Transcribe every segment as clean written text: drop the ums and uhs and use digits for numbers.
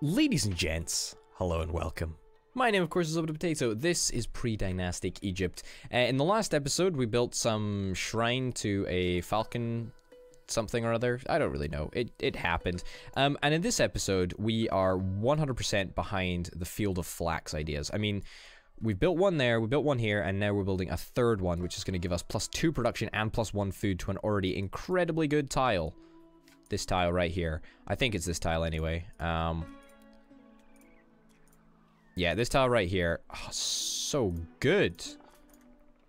Ladies and gents, hello and welcome. My name, of course, is Potato. This is PreDynastic Egypt. In the last episode, we built some shrine to a falcon something or other. I don't really know. It happened. And in this episode, we are 100% behind the field of flax ideas. I mean, we built one there, we built one here, and now we're building a third one, which is going to give us +2 production and +1 food to an already incredibly good tile. This tile right here. I think it's this tile anyway. Yeah, this tile right here. Oh, so good.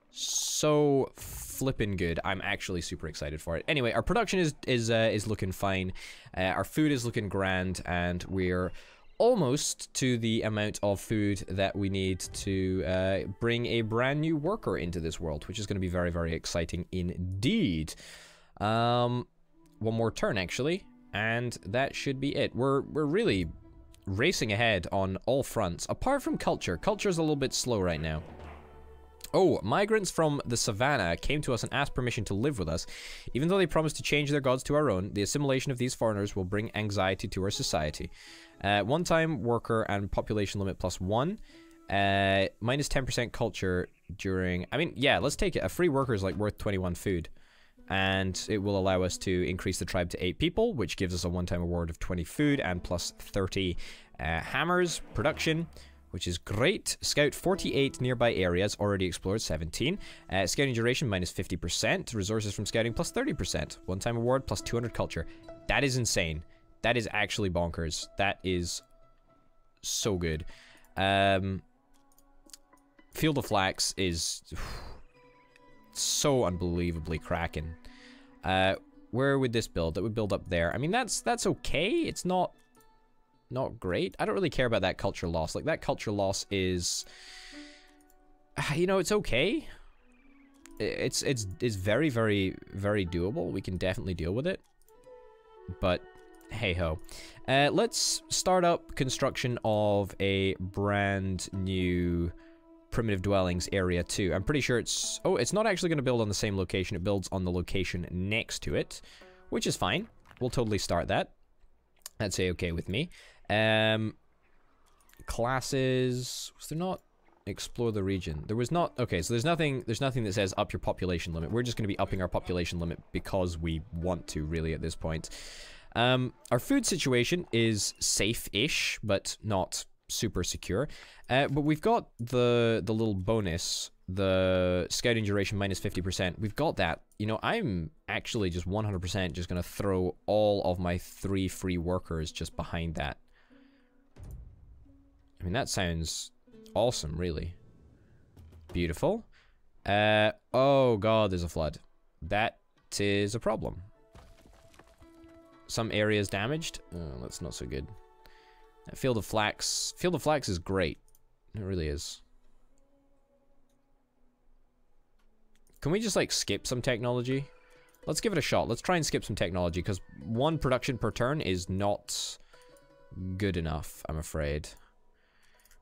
So flippin' good. I'm actually super excited for it. Anyway, our production is looking fine. Our food is looking grand, and we're almost to the amount of food that we need to bring a brand new worker into this world, which is going to be very, very exciting indeed. One more turn, actually, and that should be it. We're really racing ahead on all fronts, apart from culture. Culture's a little bit slow right now. Oh, migrants from the savannah came to us and asked permission to live with us. Even though they promised to change their gods to our own, the assimilation of these foreigners will bring anxiety to our society. One-time worker and population limit +1. Minus 10% culture during... I mean, yeah, let's take it. A free worker is like worth 21 food. And it will allow us to increase the tribe to 8 people, which gives us a one-time award of 20 food and +30 hammers production, which is great. Scout 48 nearby areas, already explored 17. Scouting duration -50%. Resources from scouting +30%. One-time award +200 culture. That is insane. That is actually bonkers. That is so good. Field of Flax is so unbelievably cracking. Where would this build? That would build up there. I mean, that's okay. It's not great. I don't really care about that culture loss. Like, that culture loss is, you know, it's okay. It's very, very, very doable. We can definitely deal with it. But hey ho. Let's start up construction of a brand new primitive dwellings area 2. I'm pretty sure it's... Oh, it's not actually going to build on the same location. It builds on the location next to it, which is fine. We'll totally start that. That's okay with me. Classes... Was there not... Explore the region. There was not... Okay, so there's nothing that says up your population limit. We're just going to be upping our population limit because we want to, really, at this point. Our food situation is safe-ish, but not super secure. But we've got the little bonus, the scouting duration -50%. We've got that. You know, I'm actually just 100% just going to throw all of my 3 free workers just behind that. I mean, that sounds awesome, really. Beautiful. Oh god, there's a flood. That is a problem. Some areas damaged. Oh, that's not so good. Field of Flax is great. It really is. Can we just, like, skip some technology? Let's give it a shot. Let's try and skip some technology, because 1 production per turn is not good enough, I'm afraid.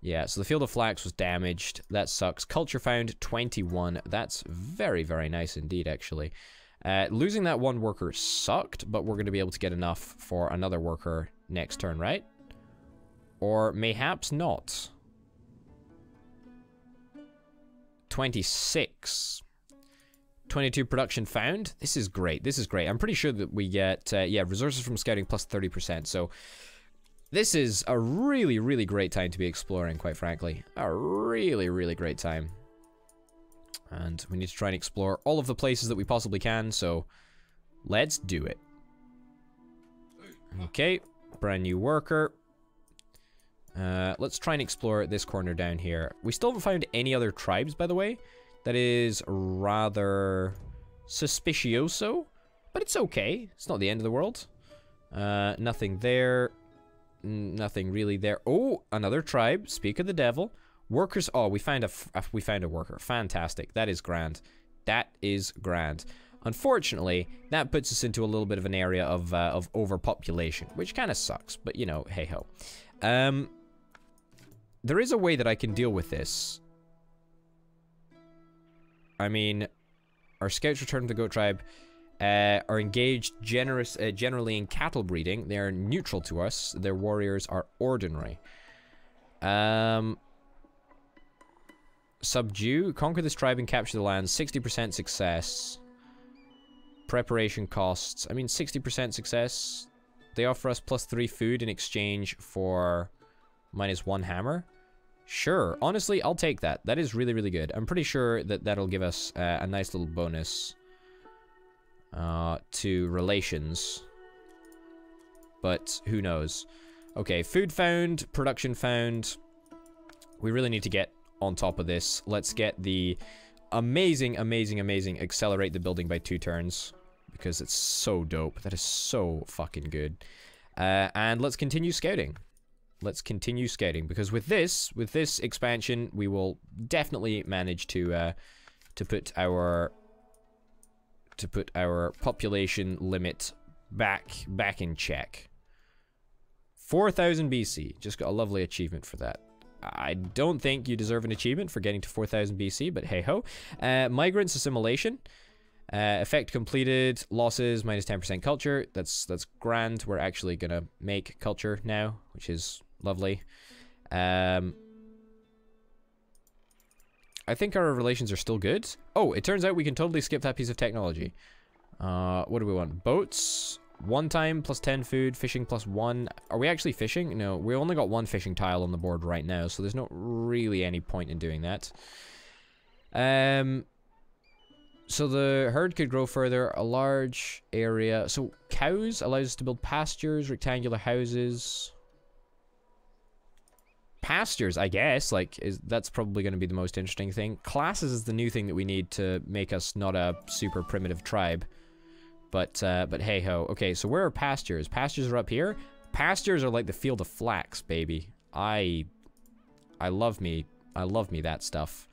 Yeah, so the Field of Flax was damaged. That sucks. Culture found 21. That's very, very nice indeed, actually. Losing that 1 worker sucked, but we're going to be able to get enough for another worker next turn, right? Or mayhaps not. 26. 22 production found. This is great. This is great. I'm pretty sure that we get, yeah, resources from scouting +30%. So this is a really, really great time to be exploring, quite frankly. A really, really great time. And we need to try and explore all of the places that we possibly can, so let's do it. Okay, brand new worker. Let's try and explore this corner down here. We still haven't found any other tribes, by the way. That is rather suspicioso, but it's okay. It's not the end of the world. Nothing there. Nothing really there. Oh, another tribe. Speak of the devil. Workers. Oh, we found a worker. Fantastic. That is grand. That is grand. Unfortunately, that puts us into a little bit of an area of overpopulation, which kind of sucks. But you know, hey ho. There is a way that I can deal with this. I mean, our scouts returned to the goat tribe. are engaged generally in cattle breeding. They are neutral to us. Their warriors are ordinary. Subdue. Conquer this tribe and capture the land. 60% success. Preparation costs. I mean, 60% success. They offer us +3 food in exchange for -1 hammer. Sure. Honestly, I'll take that. That is really, really good. I'm pretty sure that that'll give us a nice little bonus to relations. But who knows? Okay, food found, production found. We really need to get on top of this. Let's get the amazing accelerate the building by 2 turns. Because it's so dope. That is so fucking good. And let's continue scouting. Let's continue scouting. Because with this expansion, we will definitely manage to put our population limit back in check. 4,000 BC. Just got a lovely achievement for that. I don't think you deserve an achievement for getting to 4,000 BC, but hey ho. Migrants assimilation. Effect completed. Losses -10% culture. That's grand. We're actually gonna make culture now, which is lovely. I think our relations are still good. Oh, it turns out we can totally skip that piece of technology. What do we want? Boats. 1 time +10 food. Fishing +1. Are we actually fishing? No, we only got 1 fishing tile on the board right now, so there's not really any point in doing that. So the herd could grow further, a large area. So cows allows us to build pastures, rectangular houses. Pastures, I guess, like, that's probably going to be the most interesting thing. Classes is the new thing that we need to make us not a super primitive tribe. But hey ho. Okay, so where are pastures? Pastures are up here. Pastures are like the field of flax, baby. I love me that stuff.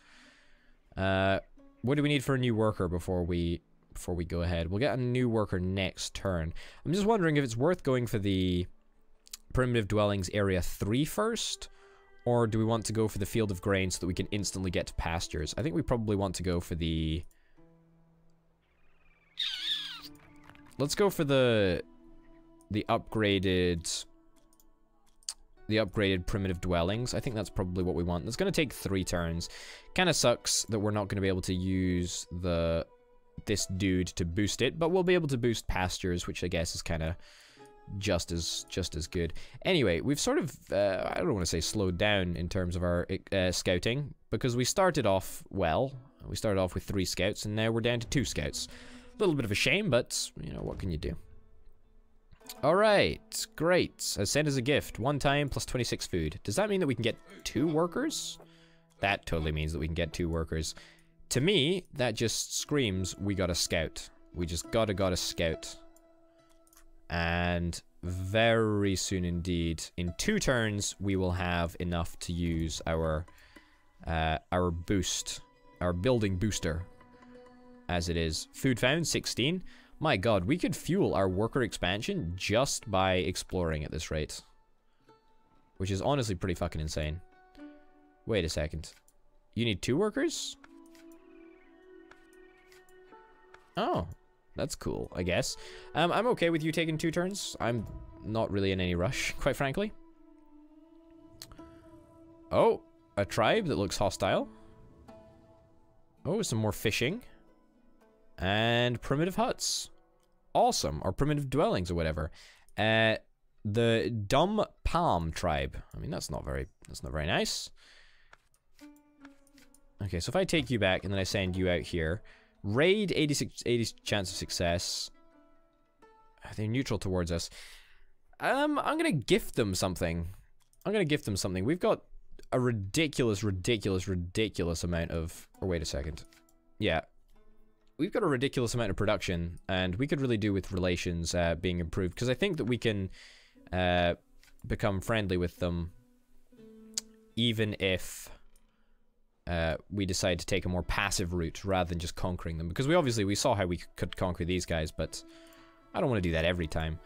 What do we need for a new worker before we go ahead? We'll get a new worker next turn. I'm just wondering if it's worth going for the primitive dwellings area 3 first, or do we want to go for the field of grain so that we can instantly get to pastures? I think we probably want to go for the... Let's go for the upgraded primitive dwellings. I think that's probably what we want. It's going to take 3 turns. Kind of sucks that we're not going to be able to use this dude to boost it, but we'll be able to boost pastures, which I guess is kind of just as good. Anyway, we've sort of I don't want to say slowed down in terms of our scouting, because we started off well. We started off with 3 scouts, and now we're down to 2 scouts. A little bit of a shame, but you know, what can you do? Alright, great. Send as a gift. 1 time +26 food. Does that mean that we can get 2 workers? That totally means that we can get 2 workers. To me, that just screams we got a scout. We just got a scout. And very soon indeed, in 2 turns, we will have enough to use our boost, our building booster, as it is. Food found, 16. My god, we could fuel our worker expansion just by exploring at this rate. Which is honestly pretty fucking insane. Wait a second. You need 2 workers? Oh, that's cool, I guess. I'm okay with you taking 2 turns. I'm not really in any rush, quite frankly. Oh, a tribe that looks hostile. Oh, some more fishing. And primitive huts. Awesome. Or primitive dwellings or whatever. The Dumb Palm tribe. I mean, that's not very nice. Okay, so if I take you back and then I send you out here. Raid, 80 chance of success. They're neutral towards us. I'm gonna gift them something. We've got a ridiculous amount of... Or wait a second. Yeah. We've got a ridiculous amount of production, and we could really do with relations being improved, because I think that we can become friendly with them, even if we decide to take a more passive route rather than just conquering them. Because we saw how we could conquer these guys, but I don't want to do that every time.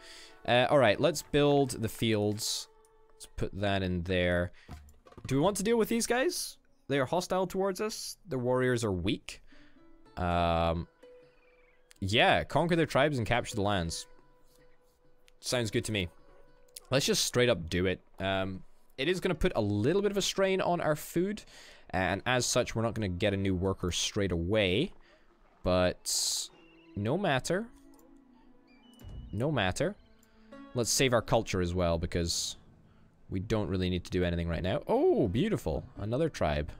Alright, let's build the fields. Let's put that in there. Do we want to deal with these guys? They are hostile towards us. Their warriors are weak. Yeah, conquer their tribes and capture the lands. Sounds good to me. Let's just straight up do it. It is going to put a little bit of a strain on our food, and as such, we're not going to get a new worker straight away. But no matter. No matter. Let's save our culture as well, because we don't really need to do anything right now. Oh, beautiful. Another tribe.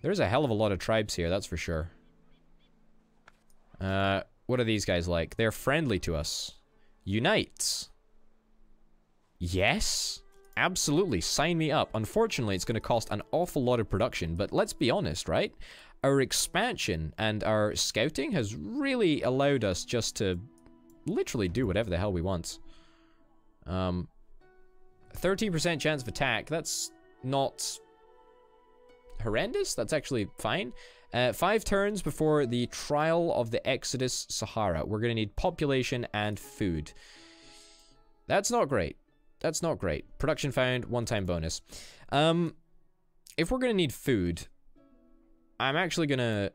There's a hell of a lot of tribes here, that's for sure. What are these guys like? They're friendly to us. Unite. Yes. Absolutely. Sign me up. Unfortunately, it's going to cost an awful lot of production, but let's be honest, right? Our expansion and our scouting has really allowed us just to literally do whatever the hell we want. 13% chance of attack. That's not horrendous. That's actually fine. 5 turns before the trial of the Exodus Sahara. We're going to need population and food. That's not great. That's not great. Production found, one-time bonus. If we're going to need food, I'm actually going to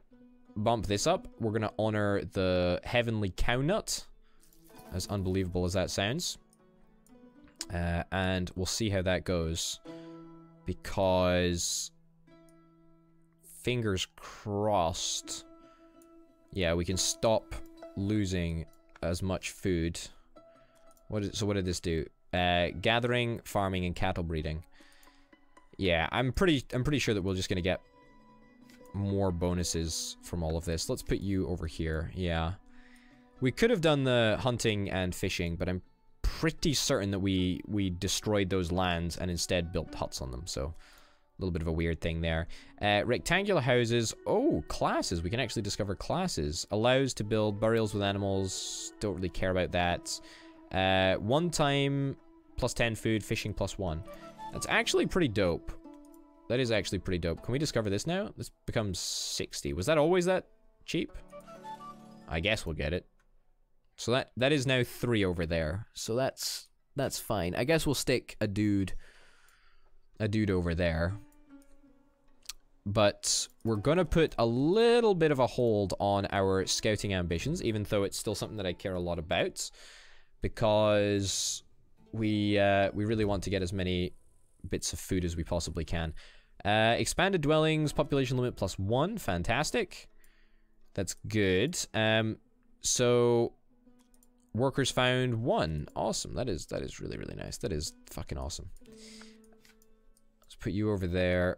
bump this up. We're going to honor the Heavenly Cow Nut, as unbelievable as that sounds. And we'll see how that goes. Because fingers crossed. Yeah, we can stop losing as much food. So what did this do? Gathering, farming, and cattle breeding. Yeah, I'm pretty sure that we're just gonna get more bonuses from all of this. Let's put you over here. Yeah, we could have done the hunting and fishing, but I'm pretty certain that we destroyed those lands and instead built huts on them. So a little bit of a weird thing there. Rectangular houses. Oh, classes. We can actually discover classes. Allows to build burials with animals. Don't really care about that. One time plus 10 food, fishing plus 1. That's actually pretty dope. That is actually pretty dope. Can we discover this now? This becomes 60. Was that always that cheap? I guess we'll get it. So that is now 3 over there. So that's fine. I guess we'll stick a dude over there. But we're gonna put a little bit of a hold on our scouting ambitions, even though it's still something that I care a lot about, because we really want to get as many bits of food as we possibly can. Expanded dwellings, population limit plus 1, fantastic. That's good. So workers found 1, awesome. That is really, really nice. That is fucking awesome. Let's put you over there.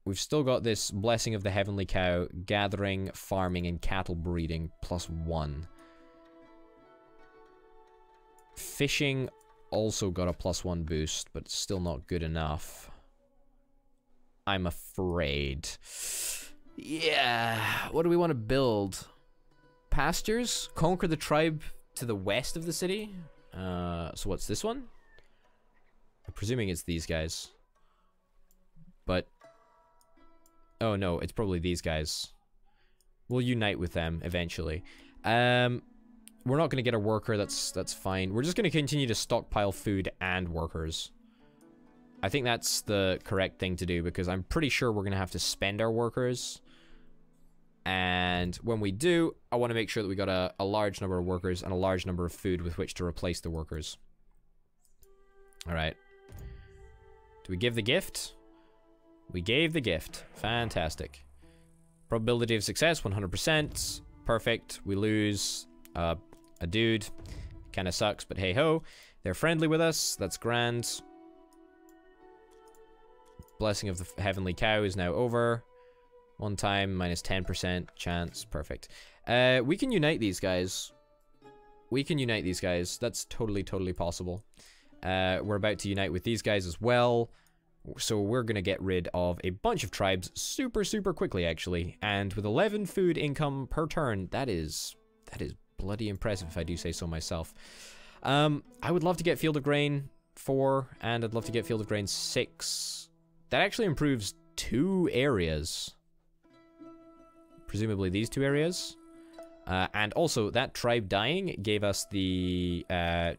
We've still got this blessing of the Heavenly Cow, gathering, farming, and cattle breeding plus 1. Fishing also got a plus 1 boost, but still not good enough, I'm afraid. Yeah, what do we want to build? Pastures? Conquer the tribe to the west of the city? So what's this one? I'm presuming it's these guys. But oh no, it's probably these guys. We'll unite with them eventually. We're not going to get a worker, that's fine. We're just going to continue to stockpile food and workers. I think that's the correct thing to do, because I'm pretty sure we're going to have to spend our workers. And when we do, I want to make sure that we got a large number of workers and a large number of food with which to replace the workers. Alright. Do we give the gift? We gave the gift. Fantastic. Probability of success, 100%. Perfect. We lose a dude. Kind of sucks, but hey ho. They're friendly with us. That's grand. Blessing of the Heavenly Cow is now over. One time, minus 10% chance. Perfect. We can unite these guys. We can unite these guys. That's totally, totally possible. We're about to unite with these guys as well. So we're going to get rid of a bunch of tribes super, super quickly, actually. And with 11 food income per turn, that is bloody impressive, if I do say so myself. I would love to get Field of Grain 4, and I'd love to get Field of Grain 6. That actually improves 2 areas. Presumably these 2 areas. And also, that tribe dying gave us the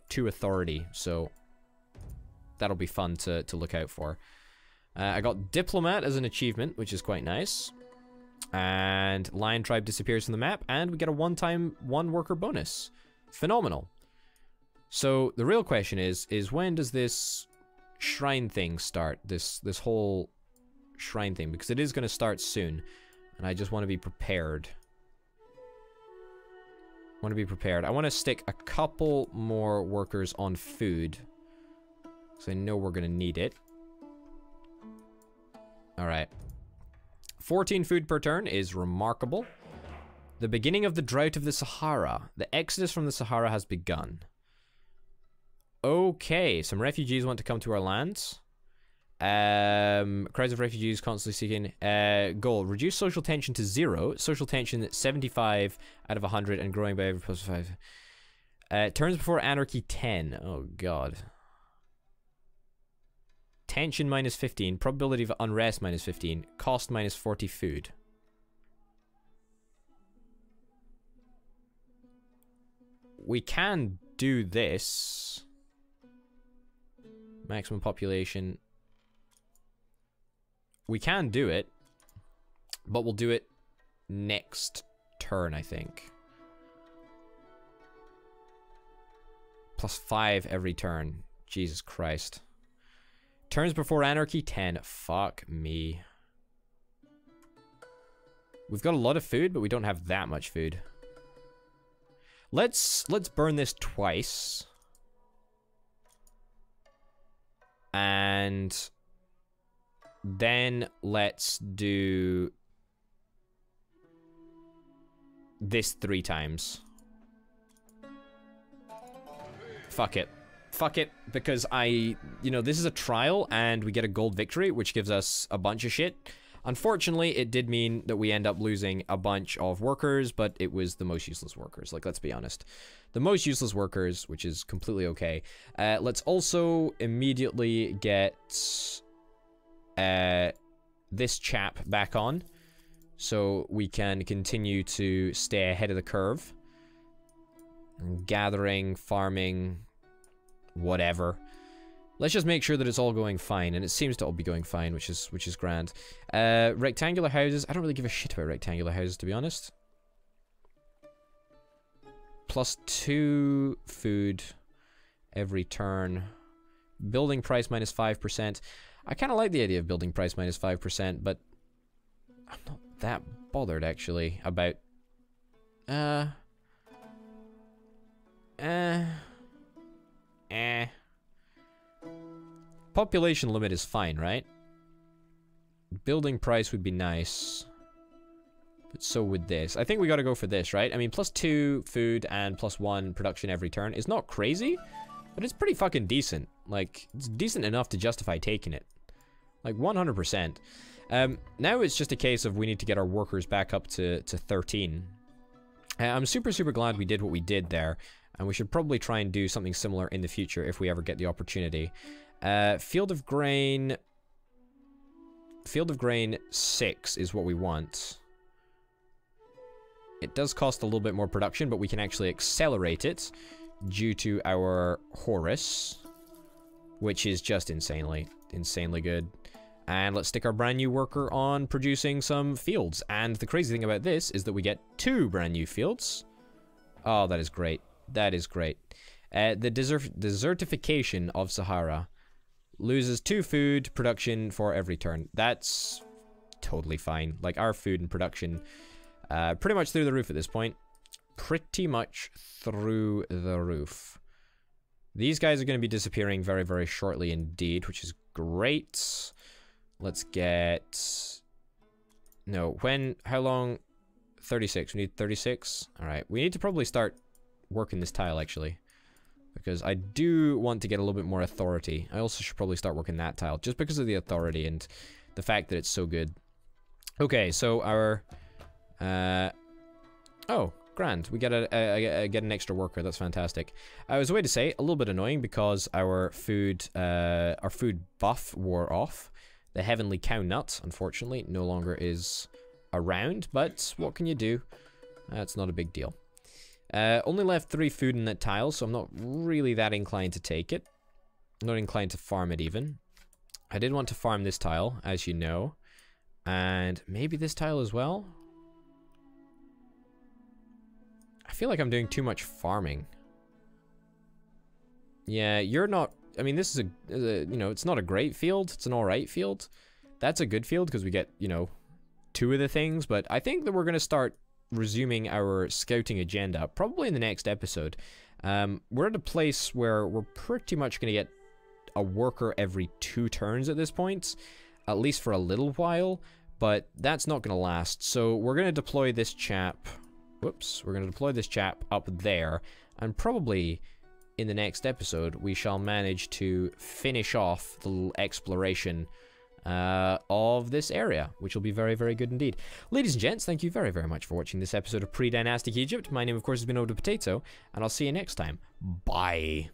2 authority, so that'll be fun to look out for. I got Diplomat as an achievement, which is quite nice. And Lion Tribe disappears from the map, and we get a one-time one-worker bonus. Phenomenal. So the real question is when does this shrine thing start? This whole shrine thing, because it is going to start soon, and I just want to be prepared. I want to stick a couple more workers on food, because I know we're going to need it. Alright. 14 food per turn is remarkable. The beginning of the drought of the Sahara. The exodus from the Sahara has begun. Okay, some refugees want to come to our lands. Crowds of refugees constantly seeking. Goal, reduce social tension to 0. Social tension at 75 out of 100 and growing by every +5. Turns before anarchy 10. Oh god. Tension -15. Probability of unrest -15. Cost -40 food. We can do this. Maximum population. We can do it, but we'll do it next turn, I think. +5 every turn. Jesus Christ. Turns before anarchy 10. Fuck me. We've got a lot of food, but we don't have that much food. Let's burn this twice. And then let's do this 3 times. Fuck it. Fuck it, because this is a trial and we get a gold victory, which gives us a bunch of shit. Unfortunately, it did mean that we end up losing a bunch of workers, but it was the most useless workers. Like, let's be honest. The most useless workers, which is completely okay. Let's also immediately get this chap back on, so we can continue to stay ahead of the curve. Gathering, farming, whatever. Let's just make sure that it's all going fine, and it seems to all be going fine, which is grand. Rectangular houses. I don't really give a shit about rectangular houses, to be honest. +2 food every turn. Building price -5%. I kind of like the idea of building price -5%, but I'm not that bothered, actually, about... Population limit is fine, right? Building price would be nice. But so would this. I think we gotta go for this, right? I mean, +2 food and +1 production every turn is not crazy, but it's pretty fucking decent. Like, it's decent enough to justify taking it. Like, 100%. Now it's just a case of we need to get our workers back up to 13. I'm super, super glad we did what we did there. And we should probably try and do something similar in the future if we ever get the opportunity. Field of grain 6 is what we want. It does cost a little bit more production, but we can actually accelerate it due to our Horus, which is just insanely good. And let's stick our brand new worker on producing some fields. And the crazy thing about this is that we get 2 brand new fields. Oh, that is great. That is great. The desertification of Sahara loses 2 food production for every turn. That's totally fine. Like, our food and production pretty much through the roof at this point. Pretty much through the roof. These guys are going to be disappearing very, very shortly indeed, which is great. Let's get... No, when... How long? 36. We need 36. Alright, we need to probably start working this tile, actually. Because I do want to get a little bit more authority. I also should probably start working that tile, just because of the authority and the fact that it's so good. Okay, so our... oh, grand. We get get an extra worker. That's fantastic. I was way to say, a little bit annoying because our food buff wore off. The Heavenly Cow Nut, unfortunately, no longer is around, but what can you do? That's not a big deal. Only left 3 food in that tile, so I'm not really that inclined to take it. I'm not inclined to farm it even. I did want to farm this tile, as you know. And maybe this tile as well. I feel like I'm doing too much farming. Yeah, you're not... I mean, this is you know, it's not a great field. It's an alright field. That's a good field because we get, you know, 2 of the things. But I think that we're going to start resuming our scouting agenda probably in the next episode. We're at a place where we're pretty much going to get a worker every 2 turns at this point, at least for a little while, but that's not going to last. So we're going to deploy this chap. Whoops, we're going to deploy this chap up there, and probably in the next episode we shall manage to finish off the little exploration of this area, which will be very, very good indeed. Ladies and gents, thank you very, very much for watching this episode of PreDynastic Egypt. My name, of course, has been Oda Potato, and I'll see you next time. Bye.